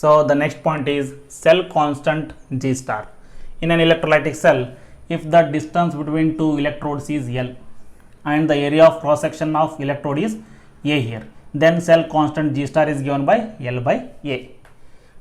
So the next point is cell constant G star. In an electrolytic cell, if the distance between two electrodes is L and the area of cross section of electrode is A here, then cell constant G star is given by L by A.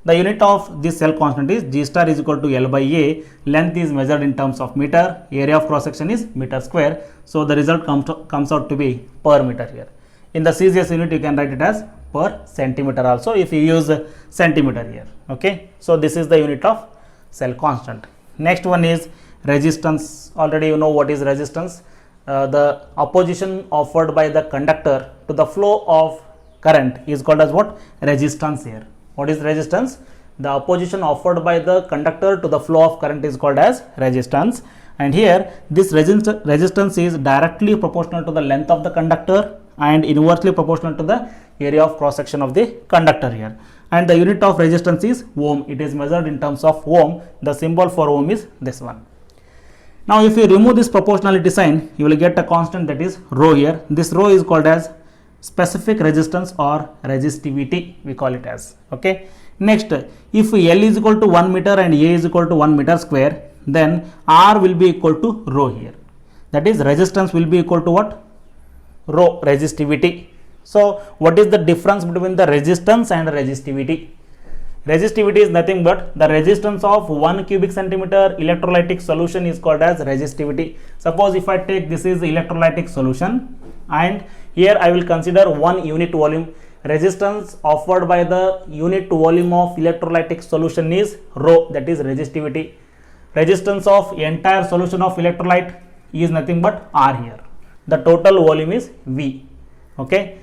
The unit of this cell constant is G star is equal to L by A. Length is measured in terms of meter. Area of cross section is meter square. So the result comes out to be per meter here. In the CGS unit, you can write it as per centimeter also if you use centimeter here. Okay. So this is the unit of cell constant. Next one is resistance. Already you know what is resistance. The opposition offered by the conductor to the flow of current is called as what? Resistance here. What is resistance? The opposition offered by the conductor to the flow of current is called as resistance. And here this resistance is directly proportional to the length of the conductor and inversely proportional to the area of cross section of the conductor here. And the unit of resistance is ohm. It is measured in terms of ohm. The symbol for ohm is this one. Now if you remove this proportionality sign, you will get a constant, that is rho here. This rho is called as specific resistance or resistivity, we call it as. Okay. Next, if L is equal to 1 meter and A is equal to 1 meter square, then R will be equal to rho here. That is resistance will be equal to what? Rho, resistivity. So what is the difference between the resistance and resistivity? Resistivity is nothing but the resistance of 1 cubic centimeter electrolytic solution is called as resistivity. Suppose if I take this is electrolytic solution and here I will consider 1 unit volume. Resistance offered by the unit volume of electrolytic solution is rho, that is resistivity. Resistance of entire solution of electrolyte is nothing but R here. The total volume is V. Okay.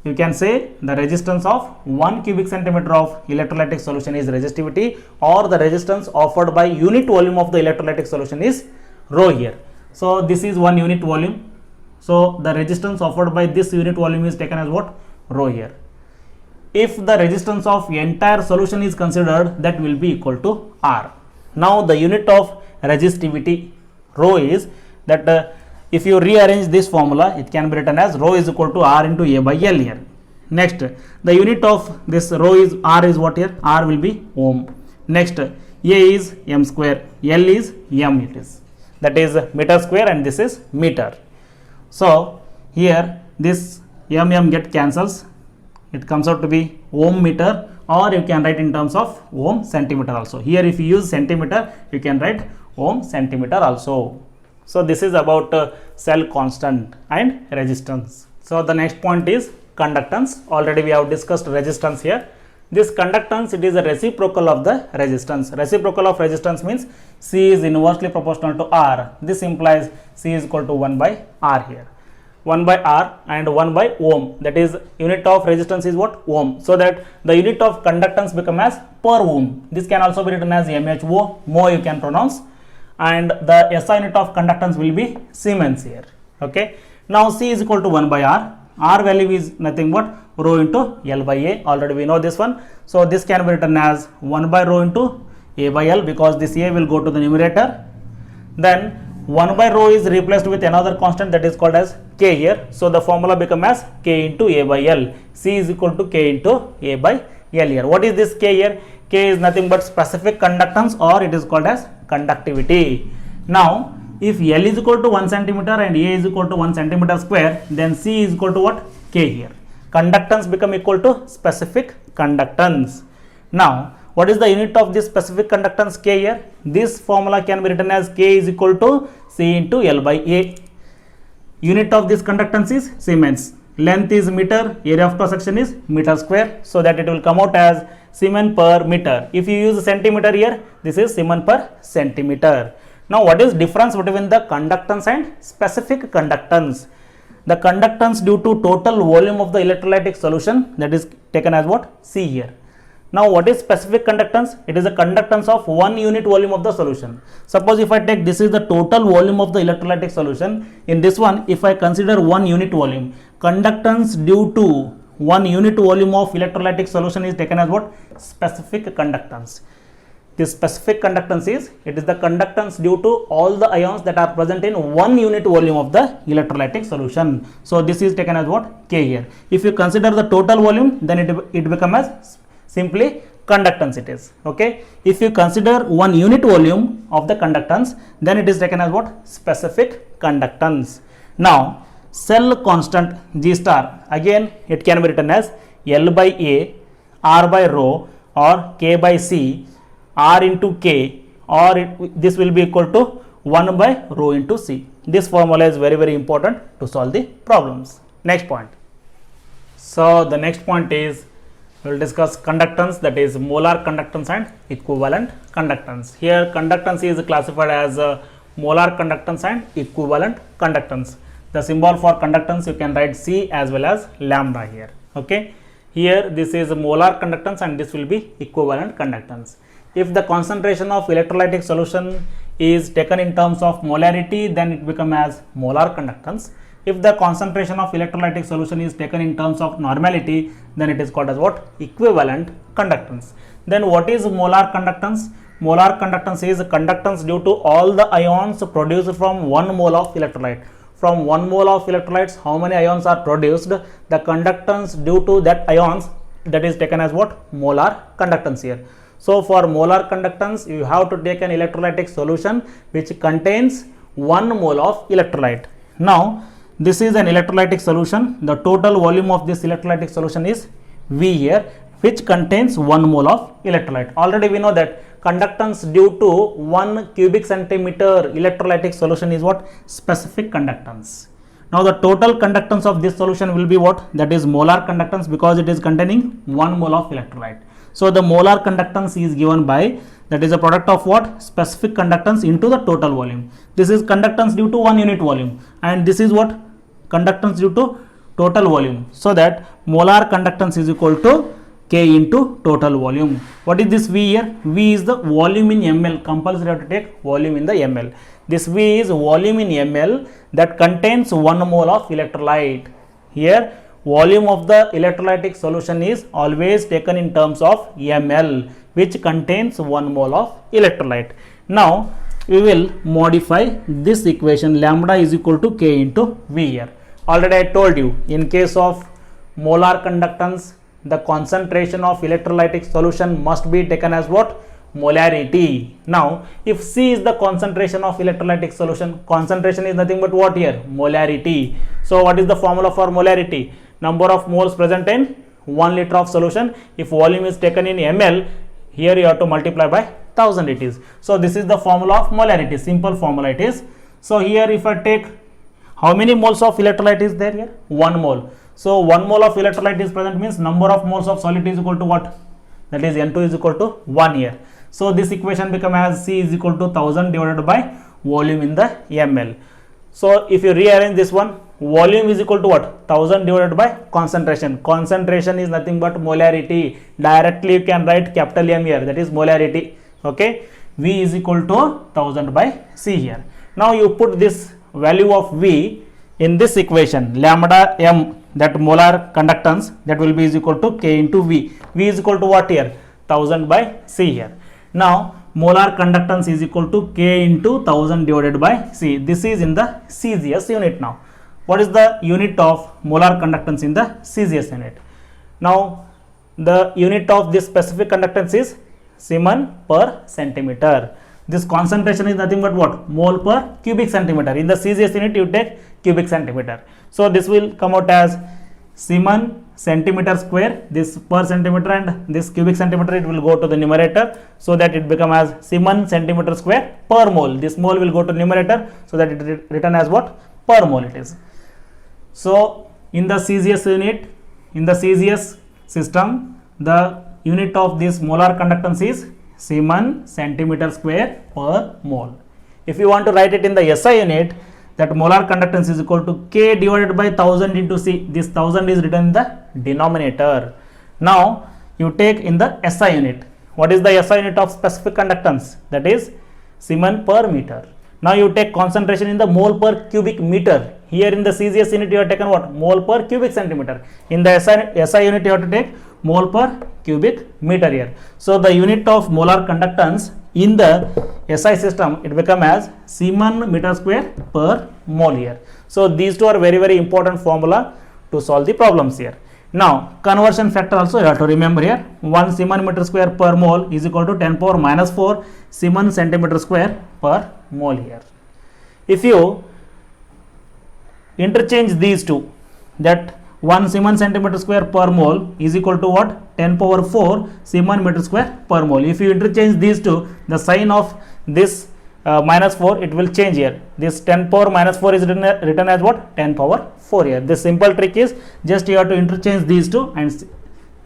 You can say the resistance of 1 cubic centimeter of electrolytic solution is resistivity, or the resistance offered by unit volume of the electrolytic solution is rho here. So this is 1 unit volume. So the resistance offered by this unit volume is taken as what? Rho here. If the resistance of entire solution is considered, that will be equal to R. Now the unit of resistivity rho is that if you rearrange this formula, it can be written as rho is equal to R into A by L here. Next, the unit of this rho is R is what here? R will be ohm. Next, A is m square, L is m it is. That is meter square and this is meter. So here this m get cancels. It comes out to be ohm meter, or you can write in terms of ohm centimeter also. Here if you use centimeter, you can write ohm centimeter also. So this is about cell constant and resistance. So the next point is conductance. Already we have discussed resistance here. This conductance, it is a reciprocal of the resistance. Reciprocal of resistance means C is inversely proportional to R. This implies C is equal to 1 by R here. 1 by R and 1 by ohm, that is unit of resistance is what? Ohm. So that the unit of conductance become as per ohm. This can also be written as MHO, mho you can pronounce, and the SI unit of conductance will be Siemens here. Okay. Now C is equal to 1 by R. R value is nothing but rho into L by A. Already we know this one. So this can be written as 1 by rho into A by L, because this A will go to the numerator. Then 1 by rho is replaced with another constant, that is called as K here. So the formula become as K into A by L. C is equal to K into A by L here. What is this K here? K is nothing but specific conductance, or it is called as conductivity. Now if L is equal to 1 centimeter and A is equal to 1 centimeter square, then C is equal to what? K here. Conductance become equal to specific conductance. Now what is the unit of this specific conductance K here? This formula can be written as K is equal to C into L by A. Unit of this conductance is Siemens. Length is meter, area of cross section is meter square, so that it will come out as Siemens per meter. If you use centimeter here, this is Siemens per centimeter. Now what is difference between the conductance and specific conductance? The conductance due to total volume of the electrolytic solution, that is taken as what? C here. Now what is specific conductance? It is a conductance of 1 unit volume of the solution. Suppose if I take this is the total volume of the electrolytic solution. In this one, if I consider 1 unit volume, conductance due to 1 unit volume of electrolytic solution is taken as what? Specific conductance. This specific conductance is, it is the conductance due to all the ions that are present in 1 unit volume of the electrolytic solution. So this is taken as what? K here. If you consider the total volume, then it becomes as simply conductance it is. Okay, if you consider 1 unit volume of the conductance, then it is taken as what? Specific conductance. Now cell constant G star, again it can be written as L by A, R by rho, or K by C, R into K, or this will be equal to 1 by rho into C. This formula is very important to solve the problems. Next point. So the next point is, we will discuss conductance, that is molar conductance and equivalent conductance. Here conductance is classified as molar conductance and equivalent conductance. The symbol for conductance you can write C as well as lambda here. Okay, here this is molar conductance and this will be equivalent conductance. If the concentration of electrolytic solution is taken in terms of molarity, then it becomes as molar conductance. If the concentration of electrolytic solution is taken in terms of normality, then it is called as what? Equivalent conductance. Then what is molar conductance? Molar conductance is conductance due to all the ions produced from 1 mole of electrolyte. From 1 mole of electrolytes, how many ions are produced? The conductance due to that ions, that is taken as what? Molar conductance here. So for molar conductance, you have to take an electrolytic solution which contains 1 mole of electrolyte. Now this is an electrolytic solution. The total volume of this electrolytic solution is V here, which contains 1 mole of electrolyte. Already we know that conductance due to 1 cubic centimeter electrolytic solution is what? Specific conductance. Now the total conductance of this solution will be what? That is molar conductance, because it is containing 1 mole of electrolyte. So the molar conductance is given by, that is a product of what? Specific conductance into the total volume. This is conductance due to 1 unit volume, and this is what? Conductance due to total volume. So that molar conductance is equal to K into total volume. What is this V here? V is the volume in ml. Compulsory have to take volume in the ml. This V is volume in ml that contains 1 mole of electrolyte. Here volume of the electrolytic solution is always taken in terms of ml, which contains 1 mole of electrolyte. Now we will modify this equation, lambda is equal to K into V here. Already I told you, in case of molar conductance, the concentration of electrolytic solution must be taken as what? Molarity. Now if C is the concentration of electrolytic solution, concentration is nothing but what here? Molarity. So what is the formula for molarity? Number of moles present in 1 liter of solution. If volume is taken in ml, here you have to multiply by 1000 it is. So this is the formula of molarity, simple formula it is. So here if I take, how many moles of electrolyte is there here? 1 mole. So 1 mole of electrolyte is present, means number of moles of solid is equal to what? That is N2 is equal to 1 here. So this equation becomes as C is equal to 1000 divided by volume in the ml. So if you rearrange this one, volume is equal to what? 1000 divided by concentration. Concentration is nothing but molarity. Directly you can write capital M here, that is molarity. Okay, V is equal to 1000 by C here. Now you put this value of V in this equation, lambda M, that molar conductance, that will be is equal to K into V. V is equal to what here? 1000 by C here. Now molar conductance is equal to K into 1000 divided by C. This is in the CGS unit. Now what is the unit of molar conductance in the CGS unit? Now the unit of this specific conductance is Siemens per centimeter. This concentration is nothing but what? Mole per cubic centimeter. In the CGS unit you take cubic centimeter. So this will come out as Siemens centimeter square, this per centimeter, and this cubic centimeter it will go to the numerator, so that it become as Siemens centimeter square per mole. This mole will go to numerator, so that it is written as what? Per mole it is. So in the CGS unit, in the CGS system, the unit of this molar conductance is Siemens centimeter square per mole. If you want to write it in the SI unit, that molar conductance is equal to K divided by 1000 into C. This 1000 is written in the denominator. Now you take in the SI unit. What is the SI unit of specific conductance? That is Siemens per meter. Now you take concentration in the mole per cubic meter. Here in the CGS unit you have taken what? Mole per cubic centimeter. In the SI unit you have to take mole per cubic meter here. So the unit of molar conductance in the SI system, it become as Siemens meter square per mole here. So these two are very important formula to solve the problems here. Now conversion factor also you have to remember here. 1 Siemens meter square per mole is equal to 10 power minus 4 Siemens centimeter square per mole here. If you interchange these two, that 1 Siemens centimeter square per mole is equal to what? 10 power 4 Siemens meter square per mole. If you interchange these two, the sign of this minus 4, it will change here. This 10 power minus 4 is written as what? 10 power 4 here. This simple trick is just you have to interchange these two and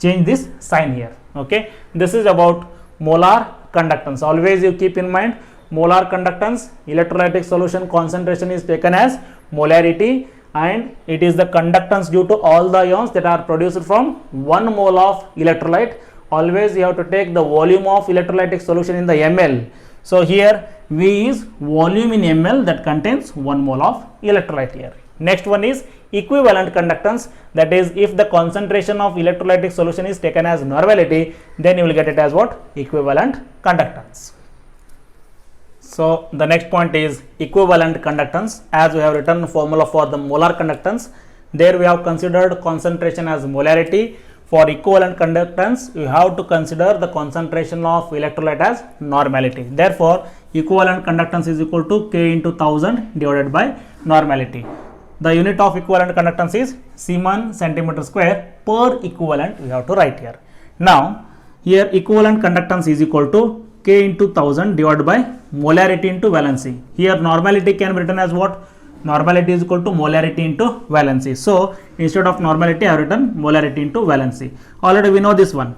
change this sign here. Okay, this is about molar conductance. Always you keep in mind, molar conductance, electrolytic solution concentration is taken as molarity, and it is the conductance due to all the ions that are produced from 1 mole of electrolyte. Always you have to take the volume of electrolytic solution in the ml. So here V is volume in ml that contains 1 mole of electrolyte here. Next one is equivalent conductance, that is if the concentration of electrolytic solution is taken as normality, then you will get it as what? Equivalent conductance. So the next point is equivalent conductance. As we have written formula for the molar conductance, there we have considered concentration as molarity. For equivalent conductance, you have to consider the concentration of electrolyte as normality. Therefore, equivalent conductance is equal to K into 1000 divided by normality. The unit of equivalent conductance is Siemens centimeter square per equivalent, we have to write here. Now, here equivalent conductance is equal to K into 1000 divided by molarity into valency. Here normality can be written as what? Normality is equal to molarity into valency. So instead of normality I have written molarity into valency. Already we know this one.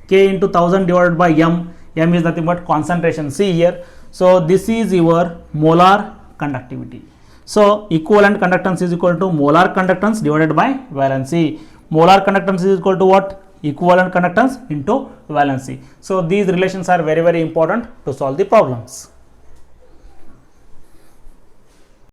K into 1000 divided by m. M is nothing but concentration C here. So this is your molar conductivity. So equivalent conductance is equal to molar conductance divided by valency. Molar conductance is equal to what? Equivalent conductance into valency. So these relations are very important to solve the problems.